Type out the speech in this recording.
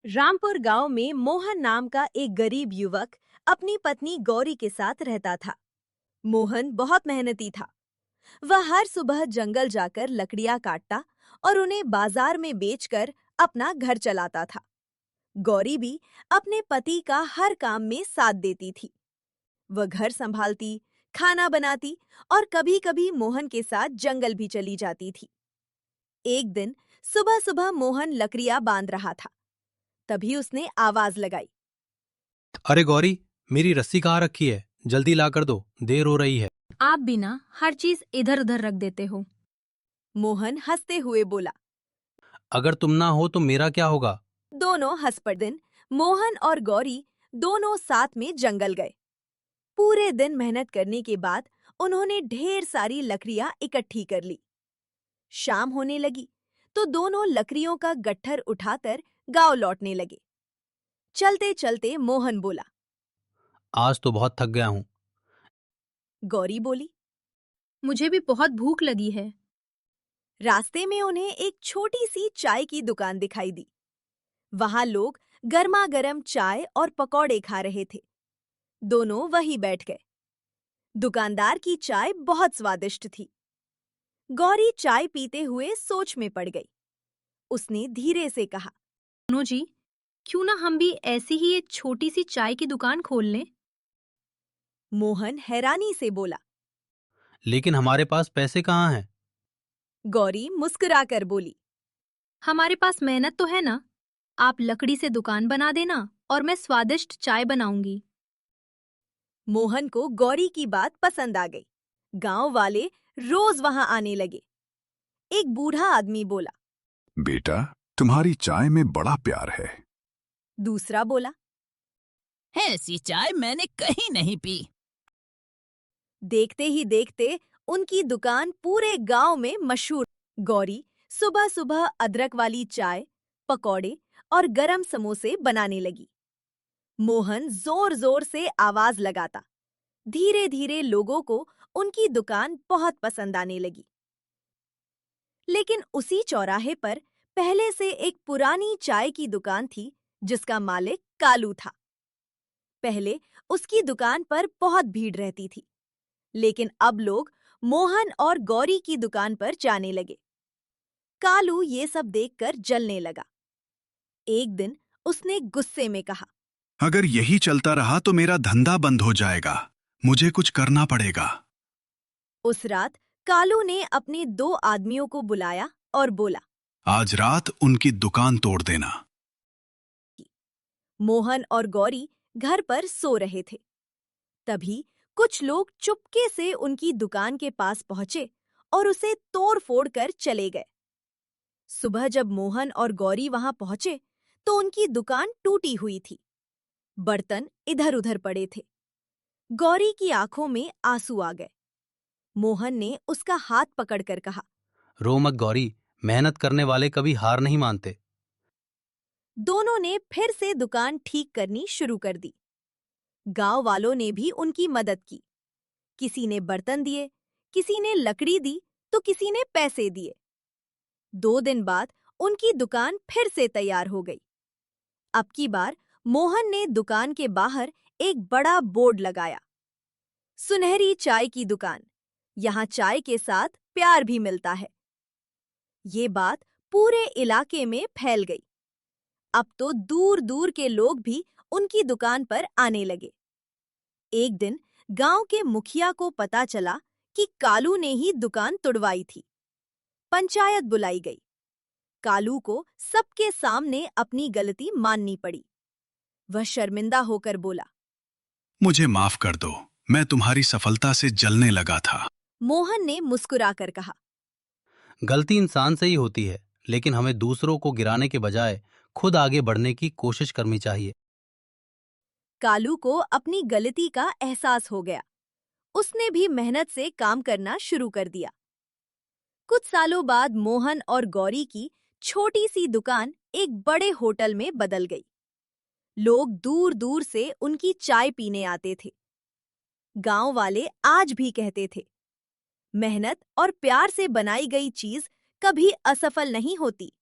रामपुर गांव में मोहन नाम का एक गरीब युवक अपनी पत्नी गौरी के साथ रहता था। मोहन बहुत मेहनती था। वह हर सुबह जंगल जाकर लकड़ियां काटता और उन्हें बाजार में बेचकर अपना घर चलाता था। गौरी भी अपने पति का हर काम में साथ देती थी। वह घर संभालती, खाना बनाती और कभी-कभी मोहन के साथ जंगल भी चली जाती थी। एक दिन सुबह-सुबह मोहन लकड़ियां बांध रहा था। तभी उसने आवाज लगाई। अरे गौरी, मेरी रस्सी कहाँ रखी है? जल्दी ला कर दो, देर हो रही है। आप भी ना हर चीज इधर उधर रख देते हो। मोहन हंसते हुए बोला। अगर तुम ना हो तो मेरा क्या होगा? दोनों हंस पड़े। मोहन और गौरी दोनों साथ में जंगल गए। पूरे दिन मेहनत करने के बाद उन्होंने ढेर सारी लकड़ियां इकट्ठी कर ली। शाम होने लगी तो दोनों लकड़ियों का गट्ठर उठाकर गांव लौटने लगे। चलते चलते मोहन बोला। आज तो बहुत थक गया हूँ। गौरी बोली। मुझे भी बहुत भूख लगी है। रास्ते में उन्हें एक छोटी सी चाय की दुकान दिखाई दी। वहां लोग गर्मा गर्म चाय और पकौड़े खा रहे थे। दोनों वहीं बैठ गए। दुकानदार की चाय बहुत स्वादिष्ट थी। गौरी चाय पीते हुए सोच में पड़ गई। उसने धीरे से कहा। नो जी, क्यों ना हम भी ऐसी ही एक छोटी सी चाय की दुकान खोल लें? मोहन हैरानी से बोला। लेकिन हमारे पास पैसे कहाँ हैं? गौरी मुस्कुराकर बोली। हमारे पास मेहनत तो है ना। आप लकड़ी से दुकान बना देना और मैं स्वादिष्ट चाय बनाऊंगी। मोहन को गौरी की बात पसंद आ गई। गांव वाले रोज वहां आने लगे। एक बूढ़ा आदमी बोला। बेटा, तुम्हारी चाय में बड़ा प्यार है। दूसरा बोला। ऐसी चाय मैंने कहीं नहीं पी। देखते ही देखते उनकी दुकान पूरे गांव में मशहूर। गौरी सुबह सुबह अदरक वाली चाय, पकौड़े और गरम समोसे बनाने लगी। मोहन जोर जोर से आवाज लगाता। धीरे धीरे लोगों को उनकी दुकान बहुत पसंद आने लगी। लेकिन उसी चौराहे पर पहले से एक पुरानी चाय की दुकान थी जिसका मालिक कालू था। पहले उसकी दुकान पर बहुत भीड़ रहती थी, लेकिन अब लोग मोहन और गौरी की दुकान पर जाने लगे। कालू ये सब देखकर जलने लगा। एक दिन उसने गुस्से में कहा। अगर यही चलता रहा तो मेरा धंधा बंद हो जाएगा। मुझे कुछ करना पड़ेगा। उस रात कालू ने अपने 2 आदमियों को बुलाया और बोला। आज रात उनकी दुकान तोड़ देना। मोहन और गौरी घर पर सो रहे थे। तभी कुछ लोग चुपके से उनकी दुकान के पास पहुंचे और उसे तोड़-फोड़ कर चले गए। सुबह जब मोहन और गौरी वहां पहुंचे तो उनकी दुकान टूटी हुई थी। बर्तन इधर-उधर पड़े थे। गौरी की आंखों में आंसू आ गए। मोहन ने उसका हाथ पकड़कर कहा। रो मत गौरी, मेहनत करने वाले कभी हार नहीं मानते। दोनों ने फिर से दुकान ठीक करनी शुरू कर दी। गांव वालों ने भी उनकी मदद की। किसी ने बर्तन दिए, किसी ने लकड़ी दी तो किसी ने पैसे दिए। 2 दिन बाद उनकी दुकान फिर से तैयार हो गई। अब की बार मोहन ने दुकान के बाहर एक बड़ा बोर्ड लगाया। सुनहरी चाय की दुकान, यहाँ चाय के साथ प्यार भी मिलता है। ये बात पूरे इलाके में फैल गई। अब तो दूर दूर के लोग भी उनकी दुकान पर आने लगे। एक दिन गांव के मुखिया को पता चला कि कालू ने ही दुकान तुड़वाई थी। पंचायत बुलाई गई। कालू को सबके सामने अपनी गलती माननी पड़ी। वह शर्मिंदा होकर बोला। मुझे माफ कर दो, मैं तुम्हारी सफलता से जलने लगा था। मोहन ने मुस्कुराकर कहा। गलती इंसान से ही होती है, लेकिन हमें दूसरों को गिराने के बजाय खुद आगे बढ़ने की कोशिश करनी चाहिए। कालू को अपनी गलती का एहसास हो गया। उसने भी मेहनत से काम करना शुरू कर दिया। कुछ सालों बाद मोहन और गौरी की छोटी सी दुकान एक बड़े होटल में बदल गई। लोग दूर दूर से उनकी चाय पीने आते थे। गांव वाले आज भी कहते थे, मेहनत और प्यार से बनाई गई चीज कभी असफल नहीं होती।